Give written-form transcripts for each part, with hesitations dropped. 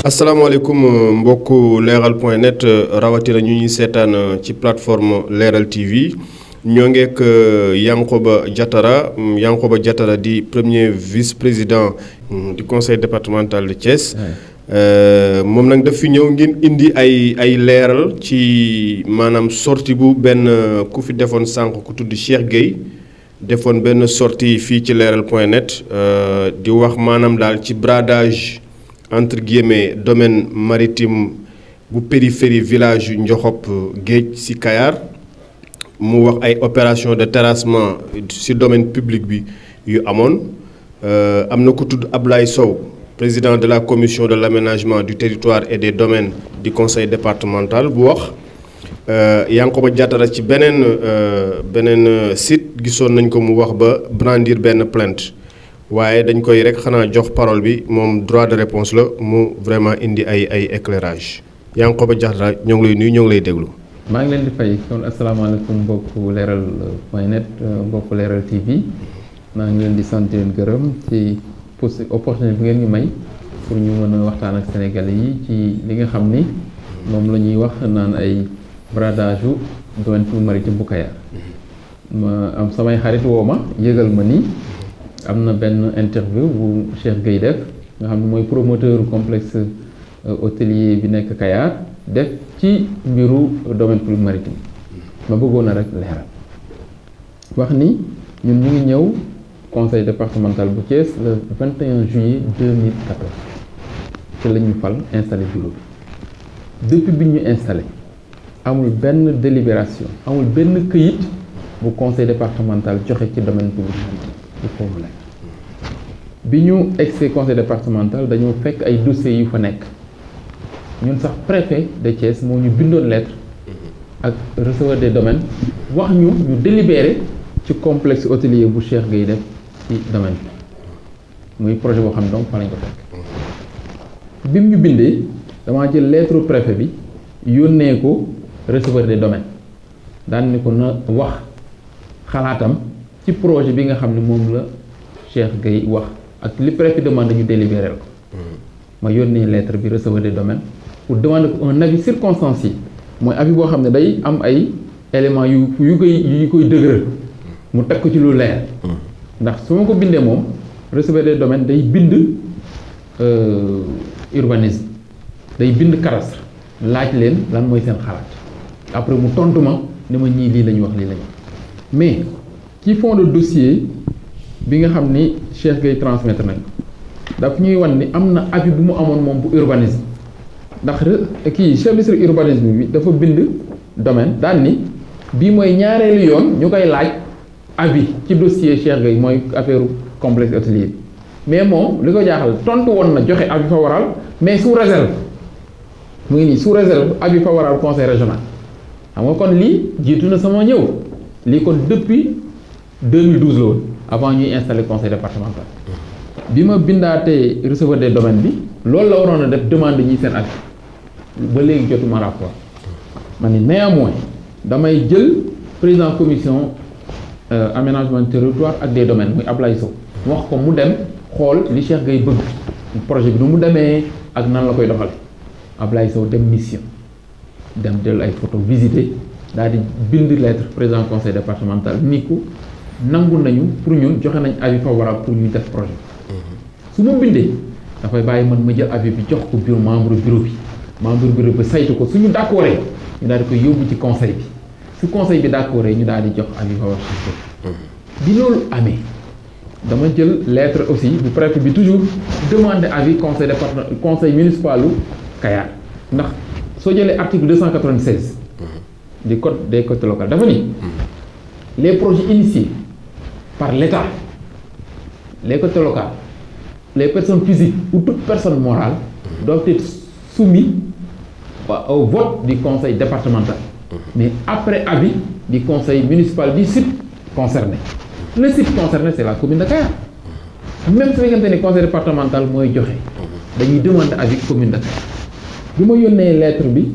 asalaamaaleykum mbokku leeral.net rawatina ñu ñuy seetaan ci plateforme Leral TV ñoo ngeek Yankoba Diatara di premier vice-président du conseil départemental de Thiès. moom nag daf fi ñëw ngeen indi ay leeral ci maanaam sortie bu benn ku fi defoon sànq ku tudd Cheikh Gueye defoon benn sortie fii ci leeral.net di wax maanaam daal ci bradage entre guillemets domaine maritime bu périphérie village yu Ndiokhop géej ci Kayar mu wax ay opération de terrassement ci domaine public bi yu amoon am na ku tudd Ablaye Sow président de la commission de l'aménagement du territoire et des domaines du conseil départemental bu wax Yankoba Diatara ci beneen site gisoon nañ ko mu wax ba brandir benn plainte waaye dañ koy rek xanaa jox parole bi moom droit de réponse la mu vraiment indi ay éclairage Yankoba Diatara ñoo ngi lay nuyu ñoo ngi lay déglu. maa ngi leen di fay kon asalaamaaleykum mbokku leeral.net mbokku leeral TV maa ngi leen di sant leen gërëm ci opportunité bi ngeen ñu may pour ñu mën a waxtaan ak Sénégalais yi ci li nga xam ni moom la ñuy wax naan ay bradage u domaine maritime bu Kayar ma am samay xarit woo ma yëgal ma ni am na benn interview bu Cheikh Gueye def nga xam ne mooy promoteur complexe hôtelier bi nekk Kayar def ci mbiru domaine public maritime ma bëggoon a rek leeral wax ni ñun ñu ngi ñëw conseil départemental bu Thiès le 21 juillet 2014 ci la ñu fal installé bureau bi depuis bi ñu installé amul benn délibération amul benn këyit bu conseil départemental joxe ci domaine public maritime bu foofu la bi ñu egsee conseil départemental dañoo fekk ay dossiers yu fa nekk ñun sax préfet de Thiès moo ñu bindoon lettre ak receveur des domaines wax ñu délibéré ci complexe hôtelier bu Cheikh Gueye def ci domaine bi muy projet boo xam ne donc fa lañ ko fekk bi mu ñu bindee damaa jël lettre préfet bi yónnee ko receveur des domaines daan ni ko na wax xalaatam ci projet bi nga xam ne moom la Cheikh Gueye wax ak li préfet demande ñu délibéré ko ma yónnee lettre bi receveur des domaines pour demander ko un avis circonstancié mooy avis boo xam ne day am ay éléments yu koy dëgëral mu teg ko ci lu leer ndax su ma ko bindee moom receveur des domaines day bind urbanisme day bind cadastre laaj leen lan mooy seen xalaat après mu tontu ma ne ma ñii lii la ñu wax lii la ñu wax mais ci fond de dossier bi nga xam ni Cheikh Gueye transmettre nañ ko daf ñuy wan ni am na avis bu mu amoon moom bu urbanisme ndax kii chef ministre urbanisme bi dafa bind domaine daan ni bii mooy ñaareelu yoon ñu koy laaj avis ci dossier Cheikh Gueye mooy affaire complexe hôtelier mais moom li ko jaaxal tontu woon na joxe avis favorable mais sous réserve mu ngi nii sous réserve avis favorable conseil régional xam nga kon lii jiitu na sama ñëw lii kon depuis 2012 la woon avant ñuy installer conseil départemental bi ma bindaatee receveur des domaines bi loolu la waroon a def demande ñi seen avis ba léegi jotuma rapport ma ni néanmoins damay jël président commission aménagement du territoire ak des domaines muy Ablaye Sow wax ko mu dem xool li Cheikh Gueye bëgg projet bi nu mu demee ak nan la koy doxale Ablaye Sow dem mission dem dellu ay photo visiter daal di bind lettre président conseil départemental ni ko nangu nañu pour ñun joxe nañ avis favorable pour ñu def projet su ma bindee dafay bàyyi man ma jël avis bi jox ko membre bureau bi saytu ko suñu d'accordé ñu daal di koy yóbbu ci conseil bi su conseil bi d'accordé ñu daal di jox avis favorable bi loolu amee dama jël lettre aussi bu préfet bi toujours demander avis conseil municipal u Kayar ndax soo jëlee article 296 du code des collectivités locales dafa ni les projets initiés par l'État les collectivités locales les personnes physiques ou toute personne morale doivent être soumis au vote du conseil départemental mais après avis du conseil municipal du site concerné le site concerné c'est la commune de Kayar même su fekkente ni conseil départemental mooy joxe dañuy demander avis commune de Kayar bi ma yónnee lettre bi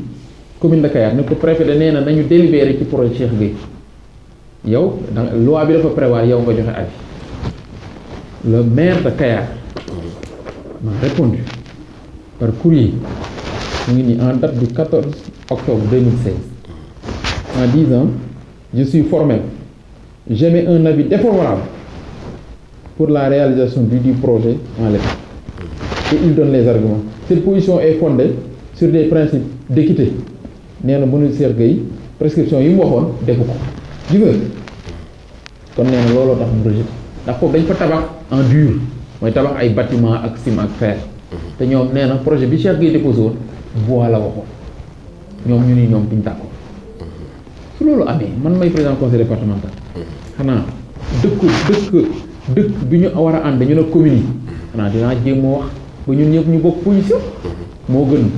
commune de Kayar ne ko préfet de nee na nañu délibéré ci projet Cheikh Gueye yow loi bi dafa prévoir yow nga joxe avis le maire de Kayar m'a répondu par courrier mu ngi nii en date du 14 octobre 2016 en disant je suis formel, j'émets un avis défavorable pour la réalisation du projet en l'état. Et il donne les arguments. Cette position est fondée sur des principes d'équité. nee na mënul Cheikh Gueye prescription yi mu waxoon defu ko gis nga kon nee na looloo tax mu rejeté ndax foofu dañ fa tabax en dur mooy tabax ay bâtiment ak ciment ak fer te ñoom nee na projet bi Cheikh Gueye déposé woon bois la waxoon ñoom ñu ni ñoom duñ tàkko su loolu amee man may président conseil départemental xanaa dëkk bi ñu war a ànd ñu ne commune yi xanaa dinaa jéem moo wax ba ñun ñëpp ñu bokk position moo gën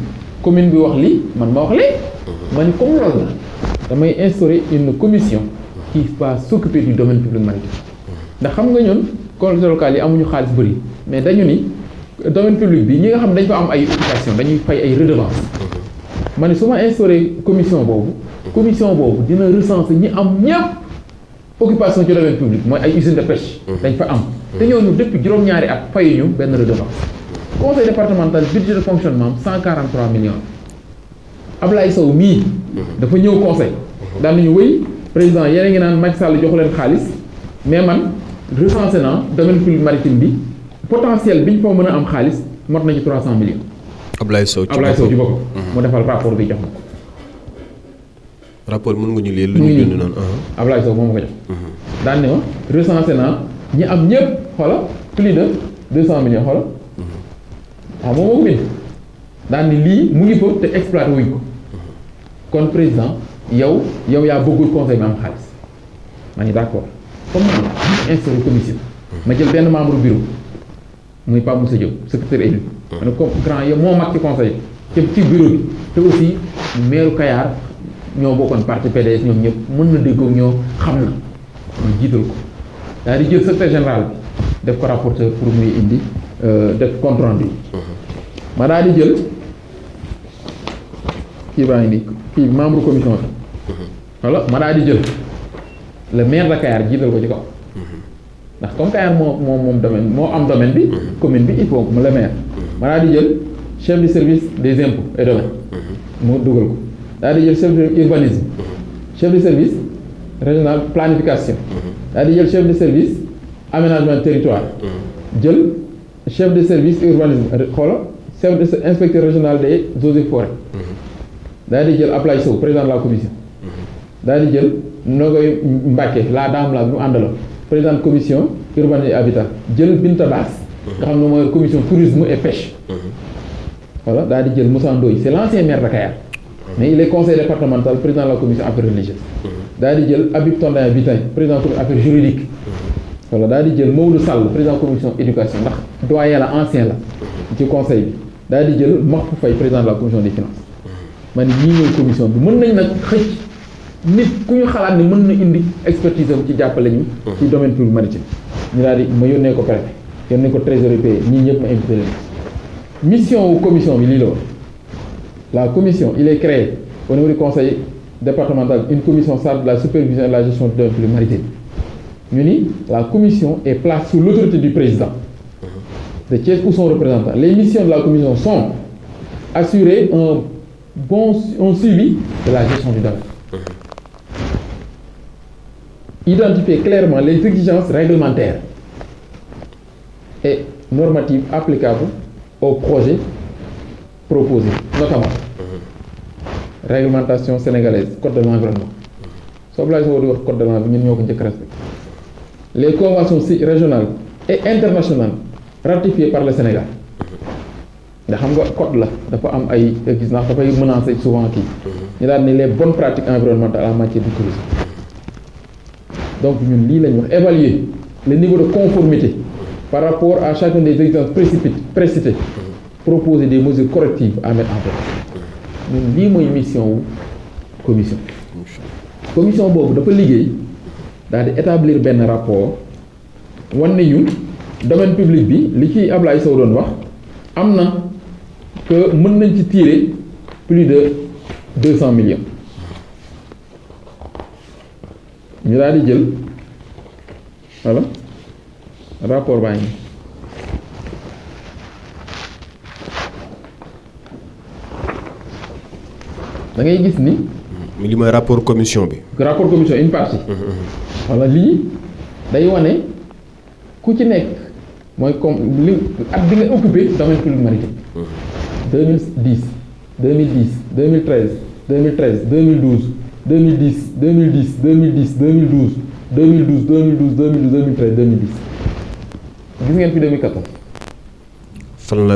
commune bi wax lii man ma wax lee ma ni comme loolu la damay instaurer une commission qui va s'occuper du domaine public maritime ndax xam nga ñun collectivités locales yi amuñu xaalis bëri mais dañu ni domaine public bi ñi nga xam dañ fa am ay occupation dañuy fay ay redevance ma ni su ma instaurer commission boobu dina recenser ñi am ñëpp occupation ci domaine public mooy ay usine de pêche dañ fa am te ñooñu depuis juróom-ñaari at fayuñu benn redevance conseil départemental budget de fonctionnement 143 millions Ablaye Sow mii dafa ñëw conseil daal nañu wéy président yéen a ngi naan Macky Sall joxu leen xaalis mais man recensé naa domaine public maritime bi potentiel bi ñu fa mën a am xaalis mot na ci 300 millions. Ablaye Sow ci boppam mu defal rapport bi jox ma ko. rapport mën nga ñu lire lu ñu bind noonu. Ablaye Sow moom ma ko jox. daan ne ma recensé naa ñi am ñëpp xoola plus de 200 millions xoola. waaw moom moo ko bind daan ni lii mu ngi fa te exploité wuñ ko kon président yow yaa bëggul conseil bi am xaalis maa ngi d'accord comme man instauré commission ma jël benn membre bureau muy Pape Moussa Diop secrétaire élu ma ne comme grand yow moo mag ci conseil ci bureau bi te aussi maire Kayar ñoo bokkoon parti PDS ñoom ñëpp mën na déggoo ñoo xam na ñu jiital ko daal di jël secrétaire général bi def ko rapporteur pour muy indi def compte rendu ma daal di jël kii baa ngi nii kii membre commission bi voilà ma daal di jël le maire de Kayar jiital ko ci kaw ndax comme Kayar moom domaine moo am domaine bi commune bi il faut mu le maire ma daal di jël chef du service des impôts et domaines mu dugal ko daal di jël chef de urbanisme chef de service régional planification daal di jël chef de service aménagement territoire jël chef de service urbanisme xoola chef de inspecteur régional des eaux et forêts daal di jël Ablaye Sow président de la commission daal di jël Nogoy Mbacke la dame la ñu àndaloon président commission urbanisme et habitat jël Binta Bass nga xam ne mooy commission tourisme et pêche voilà daal di jël Moussa Ndoye c'est l'ancien maire de Kayar mais il est conseiller départemental président de la commission affaires religieuses daal di jël Habib Tonda Bitin président commission affaires juridiques voilà daal di jël Maodo Sall président commission éducation ndax doyen la ancien la ci conseil bi daal di jël Mahfou Faye président de la commission des finances ma ne ñii ñëw commission bi mën nañ nag xëcc nit ku ñu xalaat ne mën na indi expertise am ci jàppale ñu ci domaine public maritime ñu daal di ma yónnee ko préfet yónnee ko trésorier payé ñii ñëpp ma invité leen mission wu commission bi lii la woon la commission il est créé au niveau du conseil départemental une commission chargée de la supervision et de la gestion du domaine public maritime ñu ni la commission est placée sous l'autorité du président de Thiès ou son représentant. Les missions de la commission sont assurer un suivi de la gestion du domaine. Identifier clairement les exigences réglementaires et normatives applicables aux projets proposés, notamment réglementation sénégalaise, code de l'environnement. Soo Ablaye Sow di wax code de l'environnement ñun ñoo ko njëkk respecté. Les conventions régionales et internationales ratifiées par le Sénégal nga xam nga code la dafa am ay gis naa dafay menacer souvent kii ñu daal ni les bonnes pratiques environnementales en matière de tourisme donc ñun lii lañ wax évaluer le niveau de conformité par rapport à chacune des exigences précitées proposer des mesures correctives à mettre en place ñun lii mooy mission wu commission boobu dafa liggéey daal di établir benn rapport wan ne ñu domaine public bi li ci Ablaye Sow doon wax am na que mën nañ ci tirer plus de 200 millions ñu daal di jël voilà rapport baa ngi da ngay gis ni. li mooy rapport commission bi. rapport commission une partie. wala lii day wane ku ci nekk mooy comme li at bi nga occupé domaine public maritime. 2010 2010 2013 2013 2012 2010 2010 2010 2012 2012 2012 2013 2010 gis ngeen fi 2014.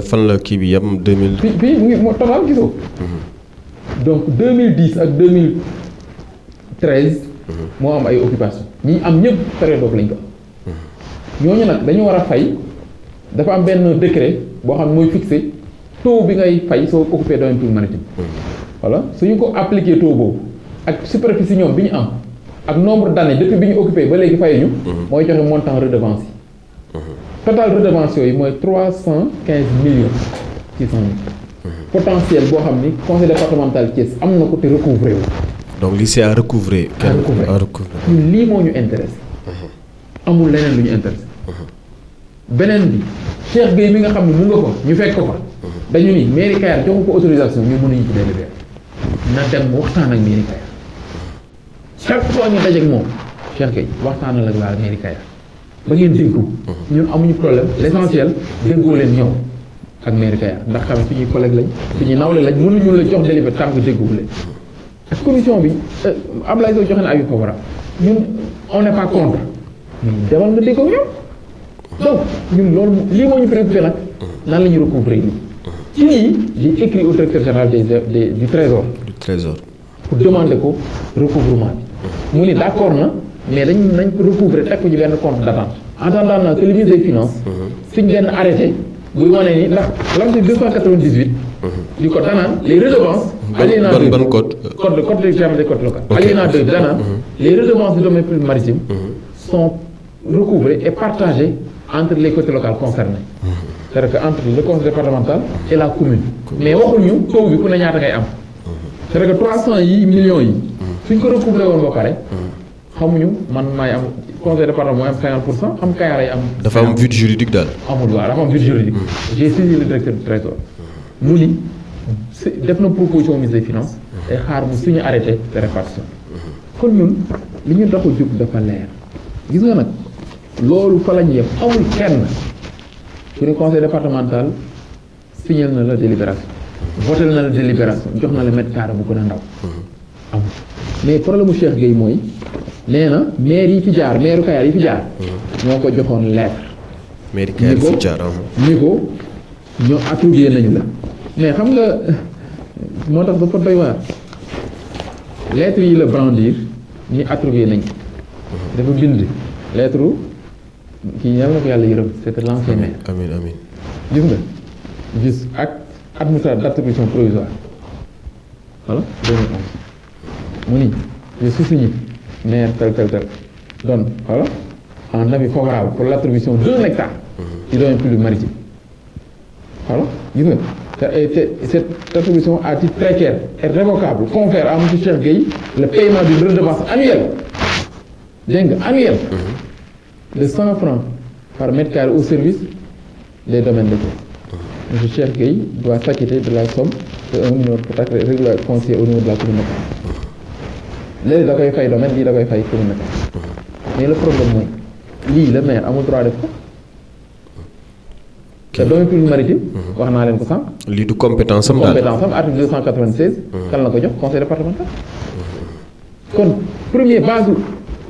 fan la kii bi yam 2000. fii mu ngi moo total gisoo. donc 2010 ak 2013. moo am ay occupation ñi am ñëpp période boobu lañ ko am. ñooñu nag dañu war a fay dafa am benn décret boo xam ne mooy fixé taux bi ngay fay soo occupé domaine public maritime. voilà suñu ko appliqué taux boobu ak superficie ñoom bi ñu am ak nombre d'années depuis bi ñu occupé ba léegi fayuñu. mooy joxe montant redevance yi. total redevance yooyu mooy 315 millions 600 mille. potentiel boo xam ni conseil départemental Thiès am na ko te recouvrer wu. donc lii c'est à recouvrer. à recouvrer ñun lii moo ñu intéressé. amul leneen lu ñu intéressé. beneen bi Cheikh Gueye mi nga xam ne mu nga ko ñu fekk ko fa. dañu ni mairie Kayar joxu ko autorisation ñu mënuñu ci délibéré na dem waxtaan ak mairie Kayar chaque fois ñu dajeeg moom Cheikh Gueye waxtaanal ak waa mairie Kayar ba ngeen déggu ñun amuñu problème l'essentiel déggoo leen ñëw ak mairie Kayar ndax xam suñuy collègue lañ suñuy nawle lañ mënuñu la jox délibéré tant que dégguwu leen ak commission bi Ablaye Sow joxe na avis favorable ñun on n'est pas contre mais demal nga déggoo ñoom donc ñun loolu lii moo ñu préoccupé nag nan la ñu recouvrer lii ci lii j'ai écrit au directeur général du trésor pour demander ko recouvrement bi mu ni d'accord na mais nañ ko recouvrer teg ko ci benn compte d'attente en attendant na que le ministre des finances suñ benn arrêté buy wane ni ndax l'article 298 du code danaan les redevances alinéa 2 ban code des termes des codes locaux alinéa 2 danaan les redevances du domaine public maritime sont recouvrées et partagées entre les côtés locales concernés c'est-à-dire que entre le conseil départemental et la commune mais waxuñu taux bi ku ne ñaata ngay am c'est-à-dire que 300 millions yi suñ ko recouvrer woon ba pare xamuñu man maay am conseil départemental mooy am 50% am Kayar ay am. dafa am vide juridique daal. amul waaw dafa am vide juridique. j'ai saisi le directeur du trésor mu ni def na proposition ministre des finances day xaar mu suñu arrêté de répartition kon ñun li ñu tax a jóg dafa leer gis nga nag loolu fa la ñu yem amul kenn suñu conseil départemental signé na la délibération voté na la délibération jox na la mètre carré bu gën a ndaw amul mais problème mu Cheikh Gueye mooy nee na maire yi fi jaar maire Kayar yi fi jaar ñoo ko joxoon lettre maire Kayar yi fi jaar ni ko ñoo attribué nañu la mais xam nga moo tax dafa doy waar lettre yi la brandir ñi attribué nañ dafa bind lettre kii yàlla na ko yàlla yërëm c'était l'ancien maire amiin amiin gis nga gis ak administratif d'attribution provisoire voilà 2011 mu ni je suis signé maire tel donne voilà un avis favorable pour l'attribution d'1 hectare du domaine public maritime voilà gis nga cette attribution à titre précaire et révocable confère à monsieur Cheikh Gueye le paiement d'une redevance annuelle dégg nga annuelle de 100 francs par mètre carré au service des domaines locaux. Monsieur Cheikh Gueye doit s'acquitter de la somme de 1 million pour taxe régulaire foncière au niveau de la commune de Kayar. léegi da koy fay domaine lii da koy fay commune de Kayar. mais le problème mooy lii le maire amul droit def ko. te domaine public maritime. wax naa leen ko sànq. lii du compétence am daal compétence am article 296. kan la ko jox conseil départemental. kon premier base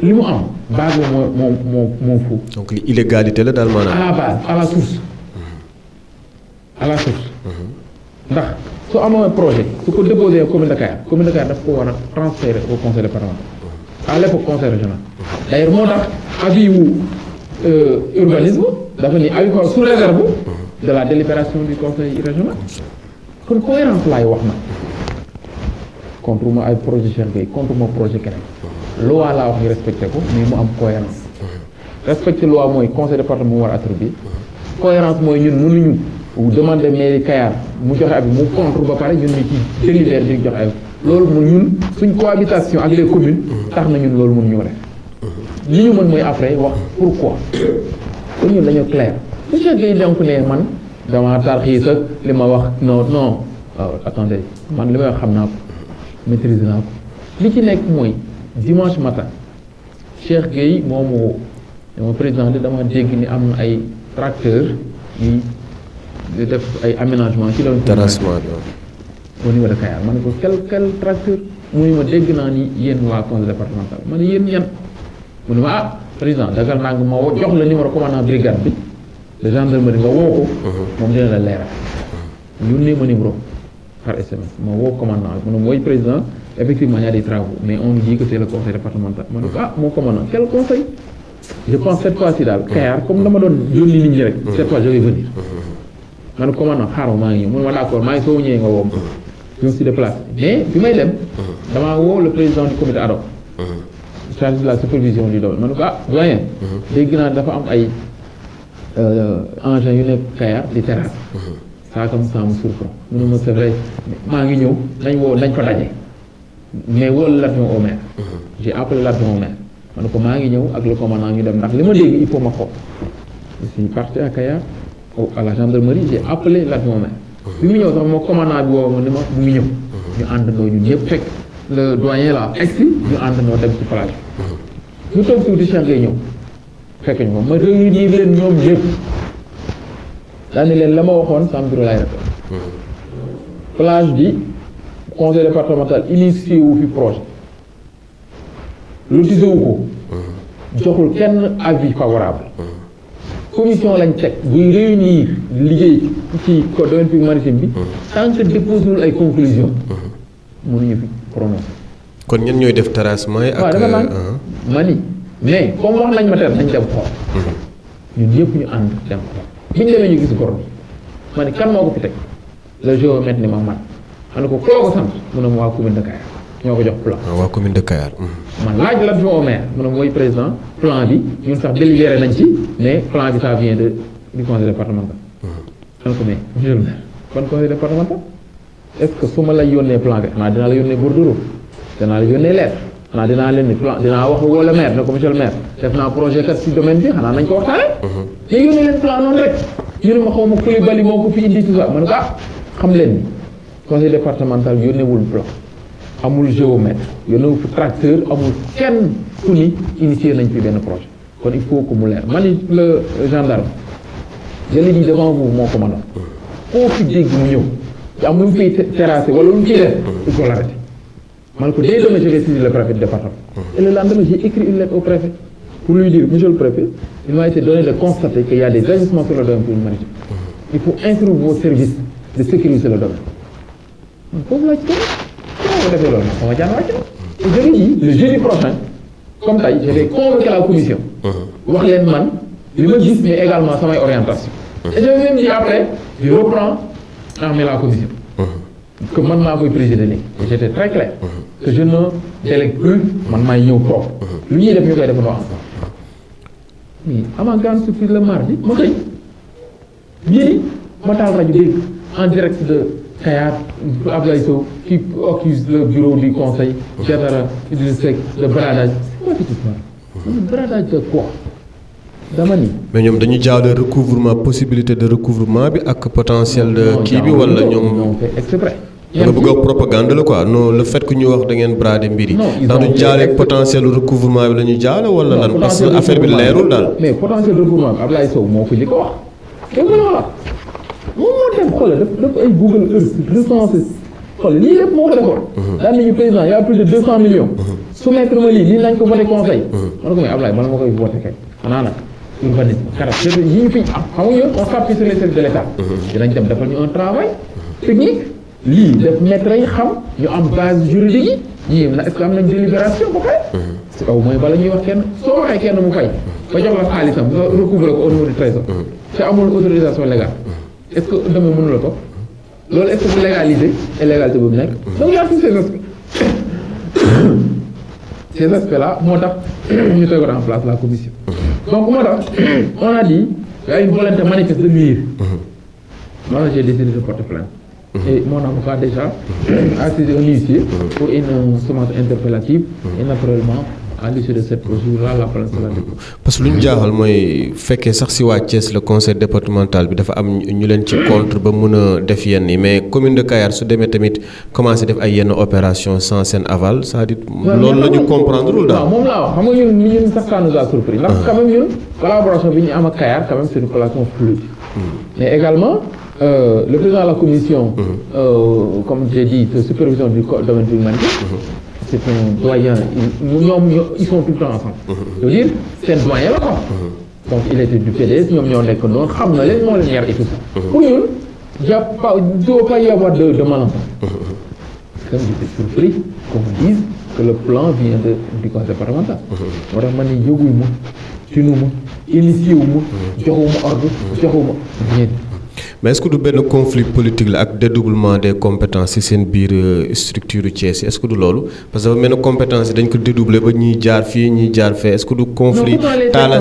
li mu am base boobu moo fu. donc li illégalité la daal maanaam. à la base à la source. à la source. ndax su amoo projet su ko déposé commune de Kayar daf ko war a transférer au conseil départemental à l'époque conseil régional. d'ailleurs moo tax avis wu urbanisme dafa ni avis ko sous réserve de la délibération du conseil régional. kon cohérence laay wax na contre ma ay projet Cheikh Gueye contre ma projet keneen. loi laa wax ñu respecté ko mais mu am cohérence respecté loi mooy conseil départemental mu war a attribuer cohérence mooy ñun mënuñu demander mairie Kayar mu joxe abi mu contre ba pare ñun ñu ci délibéré di joxe abi loolu mu ñun suñ cohabitation ak les communes tax na ñun loolu mënuñu def li ñu mën mooy après wax pourquoi kon ñun dañoo clair su Cheikh Gueye donc ne man dama tarxiis ak li ma wax non attendez man li may wax xam naa ko maîtriser naa ko li ci nekk mooy dimanche matin Cheikh Gueye moo ma woo dama président dama dégg ni am na ay tracteur yi def ay aménagement ci doon terrassement au niveau de Kayar ma ne ko quel tracteur mu ne ma dégg naa ni yéen waa conseil départemental ma ne yéen yan mu ne ma président dagal naa nga ma woo jox la numéro commandant brigade bi de gendarmerie nga woo ko moom dina la leeral yónnee ma numéro par SMS ma woo commandant mu ne mooy président effectivement il y a des travaux mais on dit que c'est le conseil départemental ma ne ko mon commandant quel conseil je pense cette fois-ci daal Kayar comme dama doon yónni nit ñi rek cette fois je vais venir ma ne commandant xaaral maa ngi ñëw mu ne ma d'accord maa ngi soo ñëwee nga woo ma je me suis déplacé mais bi may dem damaa woo le président du comité ad hoc chargé de la supervision du domaine ma ne ko doyen dégg naa dafa am ay engins yu nekk Kayar di terrasse ça comme ça me surprend mu ne ma c'est vrai maa ngi ñëw nañ ko daje mais wóolu l'adjoint au maire j'ai appelé l'adjoint au maire ma ne ko maa ngi ñëw ak le commandant ñu dem ndax li ma dégg il faut ma xool je suis parti à Kayar à la gendarmerie j'ai appelé l'adjoint au maire bi mu ñëw sax moo commandant bi woo ma ni ma bu mu ñëw ñu àndandoo ñun ñëpp fekk le doyen là egsi ñu àndandoo dem ci plage bi ñu toog tuuti Cheikh Gueye ñëw fekk ñu ko ma réunir leen ñoom ñëpp daani leen la ma waxoon sama bureau lay répété plage bi conseil départemental initié wu fi projet lotisé wu ko joxul kenn avis favorable commission lañ teg buy réunir liggéey ci domaine public maritime bi tant que déposéwul ay conclusion mënuñu fi prononcer. kon ñen ñooy def terrassement yi ak waaw dafa naan ma ni mais comme wax nañ ma ter nañ dem xool ñun ñëpp ñu ànd dem xool biñ demee ñu gis gor bi ma ni kan moo ko fi teg le géomètre ni ma man ne ko koo ko sant mu ne ma waa commune de Kayar ñoo ko jox plan. waa commune de Kayar. man laaj l'adjoint au maire mu ne mooy président plan bi ñun sax délibéré nañ ci mais plan bi ça vient du conseil départemental. man ko mais monsieur le maire kon conseil départemental est-ce que su ma la yónnee plan bi xanaa dinaa la yónnee bordereau dinaa la yónnee lettre xanaa dinaa leen ni plan dinaa wax woo le maire ne ko monsieur le maire def naa projet kat ci domaine bi xanaa nañ ko waxtaanee. mais yónnee leen plan noonu rek ñu ne ma xaw ma Coulibaly moo ko fi indi tout ça man ko xam leen ni conseil départemental yónneewul plan. amul géomètre yónneewul fi tracteur amul kenn ku ni initié nañ fi benn projet kon il faut que mu leer man le gendarme je l'ai dit devant vous mon commandant koo fi dégg mu ñëw te am lu mu fiy terrassé wala lu mu ciy def il faut l'arrêter man ko dès demain je vais saisir le préfet du département et le lendemain j'ai écrit une lettre au préfet pour lui dire monsieur le préfet il m'a été donné de constater qu'il y a des agissements sur le domaine public maritime il faut instruire vos services de sécuriser le domaine man foofu laa ci defee loolu sama jaan wàcc na et je dis le jeudi prochain comme tey je vais convoquer la commission wax leen man li ma gis mais également samay orientation et je vais même dire après je reprends en main la commission que man maa koy présider léegi et j'étais très clair que je ne délègue plus man maay ñëw toog lu ñuy def ñu koy defandoo ensemble mais avant grande surprise le mardi ma xëy ñii ma taal rajo dégg en direct de Kayar Abdoulaye Sow qui accuse le bureau du conseil Diatara Idriss Seck de bradage c'est quoi cette histoire bradage de quoi dama ni mais ñoom dañu jaawle recouvrement possibilité de recouvrement bi ak potentiel de kii bi wala ñoom fait exprès nga bëgg wax propagande la quoi non le fait que ñu wax da ngeen brader mbir yi ndax du jaale potentiel recouvrement bi la ñu jaale wala lan parce que affaire bi leerul daal mais potentiel recouvrement bi Abdoulaye Sow moo fi li ko wax dégg nga la moom moo dem xoolal daf ay Google Earth recensé xoolal lii lépp moo ko defoon daan nañu président y a plus de 200 millions soumettre ma lii nañ ko voté conseil man ko mais Abdoulaye bala ma koy voté kay xanaa nag urbanisme caractère yi ñu fi am xam nga ñun on s'appuie sur les services de l'État dinañ dem defal ñu un travail technique lii def maître yi xam ñu am base juridique yi ñii na est-ce que am nañ délibération ba pare si kaw mooy bala ñuy wax kenn soo waxee kenn mu fay ba jox la xaalisam nga recouvrer ko au niveau du trésor te amul autorisation légale est-ce que demain mënu la ko loolu est-ce que bu légalité et légalité boobu nekk donc y a tous ces aspects ces aspects là moo tax ñu tegoon en place la commission donc moo tax on a dit y a une volonté manifeste de nuire moi j'ai décidé de porter plainte et mon avocat déjà a saisi un huissier pour une semence interpellative et naturellement à l'issue de cette procédure-là la plainte sera déposée. parce que lu ñu jaaxal mooy fekkee sax si waa Thiès le conseil départemental bi dafa am ñu leen ci contre ba mën a def yenn yi mais commune de Kayar su demee tamit commencé def ay yenn opération sans seen aval c'est-à-dire loolu la ñu comprendre lul daal. waaw moom laa wax xam nga ñun sax ça nous a surpris ndax quand même ñun collaboration bi ñu am ak Kayar quand même c'est une collaboration fluide. Mais également le président de la commission comme j'ai dit de supervision du domaine de l'humanité, c'est un doyen, ils sont tout le temps ensemble. Je veux dire, c'est un doyen là quoi. Donc il était du PDS, nous avons des condons, nous avons les moyens et tout ça. Pour nous, il ne doit pas y avoir de malentendus. Comme j'étais surpris qu'on me dise que le plan vient du conseil départemental. Moi, je me dis, initié wu ma joxuma ordre joxuma rien. Mais est-ce que du benn conflit politique la ak dédoublement des compétences ci seen biir structure Thiès est-ce que du loolu parce que dafa mel ne compétences yi dañ ko dédoubler ba ñuy jaar fii ñuy jaar fee est-ce que du conflit Talla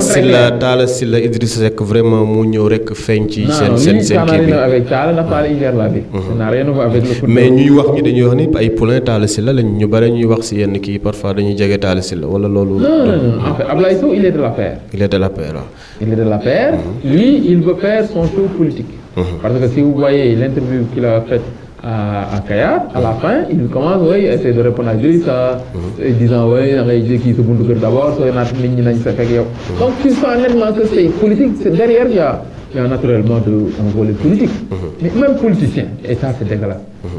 Sylla Idrissa Seck vraiment mu ñëw rek feeñ ci seen kii bi avec Talla n'a pas gère la vie. Ça n'a rien à voir avec le football. mais ñuy wax ñi dañuy wax ni ay poulain Talla Sylla lañ ñu bare ñuy wax ci yenn kii parfois dañuy jege Talla Sylla wala loolu. non en fait Ablaye Sow il est de l'APR. Il est de l'APR waaw. Il est de l'APR. Lui il veut faire son show politique. Parce que si vous voyez l'interview qu'il a faite à Kayar, à la fin, il commence à essayer de répondre à ça, disant oui, qui se buntu d'abord, donc tu sens nettement que c'est politique, derrière il y a naturellement un volet politique, mais même politicien, et ça c'est dégueulasse.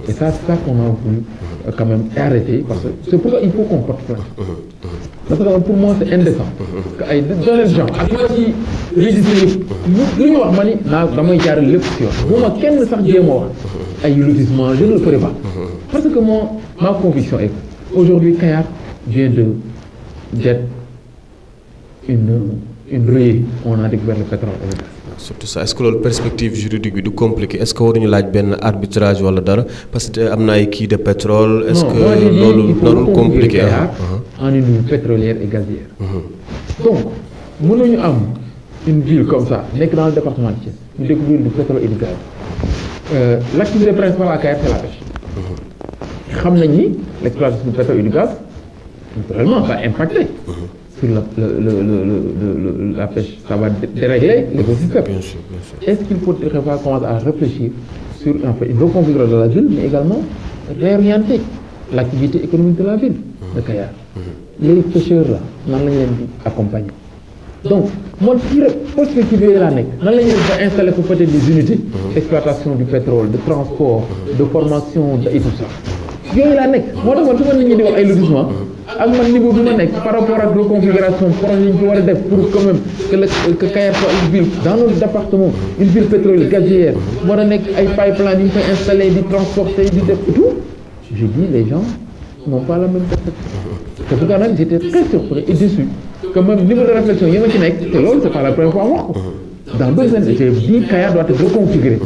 Et ça c'est ça qu'on a voulu quand même arrêter, parce que c'est pourquoi il faut qu'on porte plainte. Parce que pour moi c'est indécent. Dans les gens, à quoi qui ridicule, lu ñu wax ma ni naa damay jaarale lépp si yoon bu ma kenn sax jéem a wax ay lotissement je ne le ferai pas. Parce que ma conviction est que aujourd'hui Kayar vient d'être une ruée on a découvert le pétrole et le gaz. Surtout ça est-ce que loolu perspective juridique bi du compliqué est-ce que waruñu laaj benn arbitrage wala dara parce que am na ay kii de pétrole. Est-ce que loolu narul compliqué en une ville pétrolière et gazière. Donc mënuñu am une ville comme ça nekk dans le département de Thiès ñu découvrir du pétrole et du gaz. L'activité principale à Kayar c'est la pêche. xam nañ ni l'exploitation du pétrole et du gaz naturellement va impacter sur la pêche, ça va dérégler l'écosystème. Bien sûr. Est-ce qu'il faudrait pas commencer à réfléchir sur une reconfiguration de la ville, mais également réorienter l'activité économique de la ville de Kayar. Les pêcheurs là, nan lañ leen di accompagner. Donc, moi je dirais perspective yi la nekk nan la ñuy installer peut-être des unités d'exploitation du pétrole, de transport, de formation et tout ça. Yooyu laa nekk moo tax man su ma nit ñi di wax ay lotissement ak man niveau bi ma nekk par rapport ak reconfiguration projet yi ñu fi war a def pour quand même que Kayar soit une ville dans notre département une ville pétrolière gazière war a nekk ay pipeline yi ñu fay installé di transporter di def et tout je dis les gens n'ont pas la même perspective. C'est pourquoi nag j'étais très surpris et déçu que même niveau de réflexion yi ma ci nekk te loolu c'est pas la première fois wax ko dans d'autres années j'ai dit Kayar doit être reconfiguré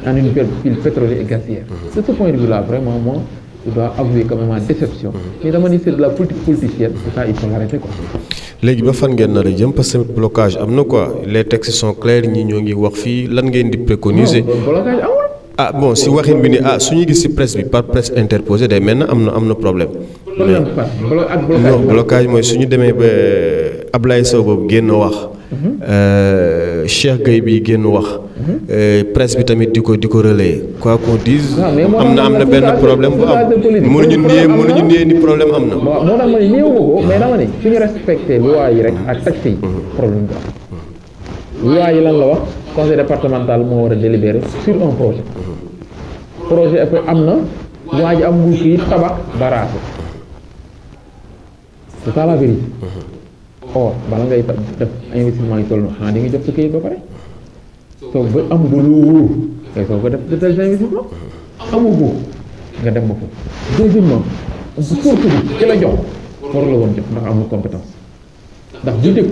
en une ville pétrolière et gazière. De ce point de vue là vraiment moi je dois avouer quand même ma déception. Mais dama ni c'est de la politique politicienne et ça il faut l'arrêter quoi. léegi ba fan ngeen nar a jëm parce que blocage am na quoi les textes sont clairs ñi ñoo ngi wax fii lan ngeen di préconiser. non blocage amul. ah bon si waxin bi ni su ñu gis si presse bi par presse interposée day mel na am na problème. non blocage mooy su ñu demee ba Ablaye Sow boobu génn wax. Cheikh Gueye bi génn wax. presse bi tamit di ko relayer quoi qu'on dise. am na benn problème bu am mënuñu nier ni problème am na. waaw moo tax ma ne néew ko mais dama ne suñu respecté loi yi rek ak texte yi problème bi am. loi yi lan la wax conseil départemental moo war a délibérer sur un projet après am na waa ji am nguur kii tabax baraase c'est ça la vérité. Or bala ngay def investissement yi toll na xanaa di nga jot sa kayit ba pare soo ba am nga lu wóor ngay soo ko def de tels investissement amu ko nga dem ba foofu. Deuxièmement source bi ki la jox war la woon jox ndax amul compétence ndax bu njëkk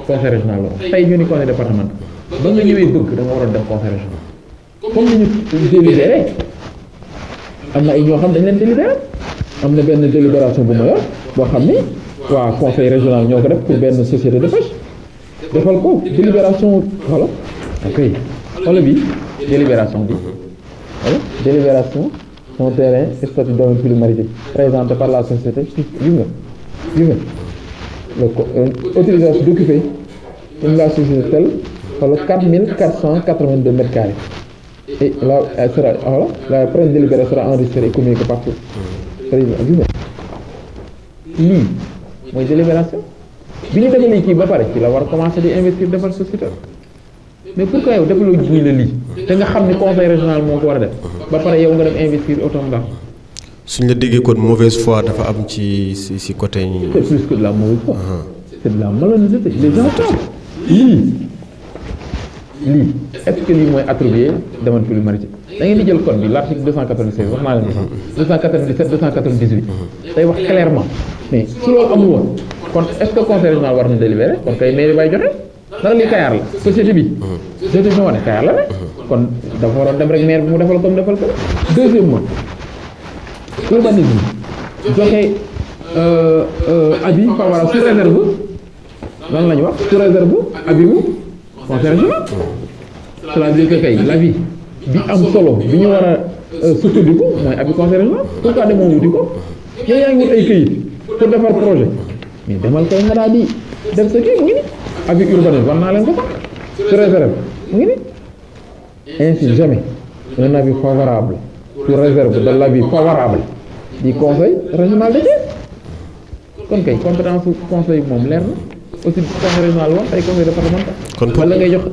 conseil régional la woon tey ñu ni conseil départemental ba nga ñëwee bëgg da nga war a def conseil régional comme ni ñu délibéré am na ay ñoo xam dañ leen délibéré am na benn délibération bu ma yor boo xam ni waa conseil régional ñoo ko def pour benn société de pêche defal ko délibération voilà ok xoolal bi délibération bi voilà délibération son terrain statut domaine public maritime présenté par la société gis nga autorisation d'occuper une la société telle wala 4482 mètres carrés et là elle sera voilà la presse délibérée sera enregistrée et communiquée partout président gis nga lii mooy délibération bi ñu defalee kii ba pare ci la war a commencer di investir defal société mais pourquoi yow defaloo ñu la lii te nga xam ni conseil régional moo ko war a def ba pare yow nga dem investir autant nga suñ la déggee kon mauvaise foi dafa am ci côté ñi. c'est plus que de la mauvaise foi. C'est de la malhonnêteté les gens savent lii est-ce que lii mooy attribué domaine public maritime da ngeen di jël code bi l'article 296 wax naa leen ko 297 298 day wax clairement mais su loolu amul woon kon est-ce que conseil régional war na délibéré kon kay mairie bay joxe ndax lii Kayar la société bi moo ne Kayar la ne kon dafa waroon dem rek maire bi mu defal comme defal ko deuxièmement urbanisme joxe avis favorable sous réserve lan la ñu wax sous réserve avis wu conseil régional cela veut dire que kay l'avis bi am solo bi ñu war a sukkandiku mooy avis conseil régional pourquoi demoo wuti ko yow yaa ngi wut ay këyit pour defar projet mais demal kay nga daal di def sa kii mu ngi ni avis urbanisme war naa leen ko sax sous réserve mu ngi ni ainsi jamais un avis favorable sous réserve de l'avis favorable du conseil régional de Thiès kon kay compétence su conseil moom leer na aussi conseil régional wax ay conseil départemental wala ngay jox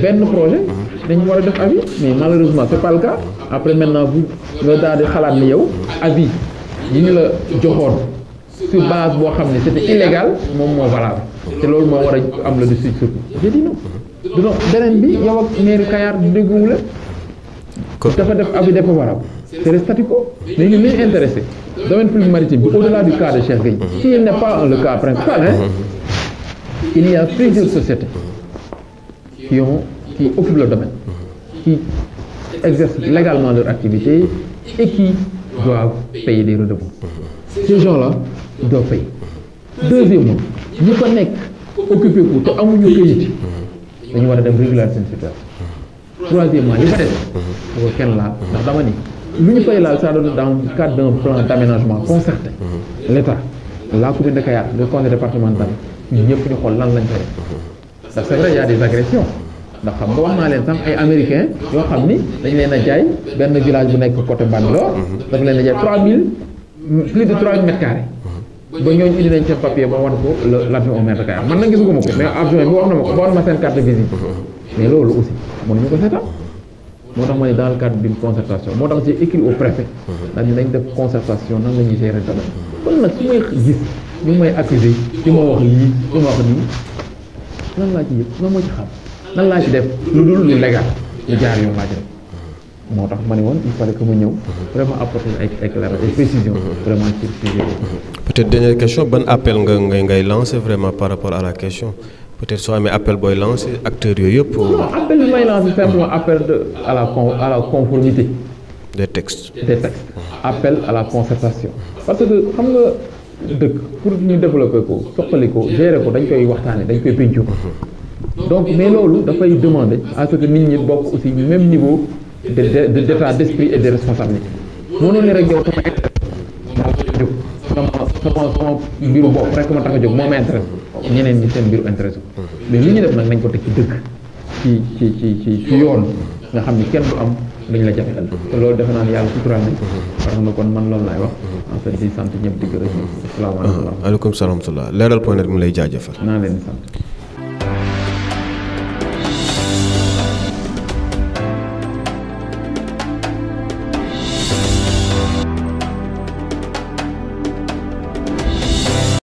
benn projet dañu war a def avis mais malheureusement c'est pas le cas après maintenant bu nga daal di xalaat ni yow avis yi ñu la joxoon sur base boo xam ne c'était illégal moom moo valable te loolu moo war a am le dessus surtout j'ai dit non donc beneen bi yow ak mairie Kayar déggowu la dafa def avis défavorable c'est le statu quo mais ñun li ñu intéressé domaine public maritime bi au-delà du cas de Cheikh Gueye qui n'est pas le cas principal il y a plusieurs sociétés qui occupent le domaine qui exercent légalement leur activité et qui doivent payer des redevances ces gens-là ils doivent payer deuxièmement ñi fa nekk occupé ko te amuñu këyit dañu war a dem régulariser seen situation troisièmement li fa des bu ko kenn laal ndax dama ni lu ñu fay laal ça doit être dans le cadre d'un plan d'aménagement concerté l'État la commune de Kayar le conseil départemental ñun ñëpp ñu xool lan lañ fay def ndax c'est vrai il y a des agressions ndax xam nga wax naa leen sax ay américains yoo xam ni dañ leen a jaay benn village bu nekk côté Bambilor dafa leen a jaay 3000 plus de 3000 mètres carrés ba ñooñu indi nañ seen papier ba wan ko l'adjoint au maire de Kayar man nag gisuguma ko mais adjoint bi wax na ma ko ba wan ma seen carte de visite mais loolu aussi mënuñu ko seetaan moo tax ma ne dans le cadre d'une concertation moo tax j'ai écrit au préfet daal nañ def concertation nan la ñuy gérer domaine kon nag su may gis ñu may accuser di ma wax lii di ma wax nii nan laa ci yëg nan moo ci xam nan laa ci def lu dul lu légal lu jaar yoon laa ci def moo tax ma ne woon il fallait que ma ñëw vraiment apporter ay éclairage ay précisions vraiment ci sujet peut-être dernière question ban appel ngay lancer vraiment par rapport à la question peut-être soo amee appel booy lancer acteurs yooyu yëpp. non appel bi may lancer simplement appel à la conformité. des textes. appel à la concertation. parce que xam nga dëkk pour ñu développer ko soqali ko gérer ko dañ koy waxtaanee dañ koy pencoo. donc mais loolu dafay demander à ce que nit ñi bokk aussi même niveau d'état d'esprit et de responsabilité. mënoon ne rek yow sama mbiru bopp rek ma tax a jóg moo ma intéresse ñeneen ñi seen mbiru intéresse mais li ñu def nag nañ ko teg ci dëgg ci yoon nga xam ni kenn du am dañ la jafetal te loolu defe naa ne yàlla suturaal nañ parce que kon man loolu laay wax en fait di sant ñëpp di gërëm asalaamaaleykum. Waaleykum salaam wa rahmatulah Leral point net mu lay jaajëfal. naa leen di sant.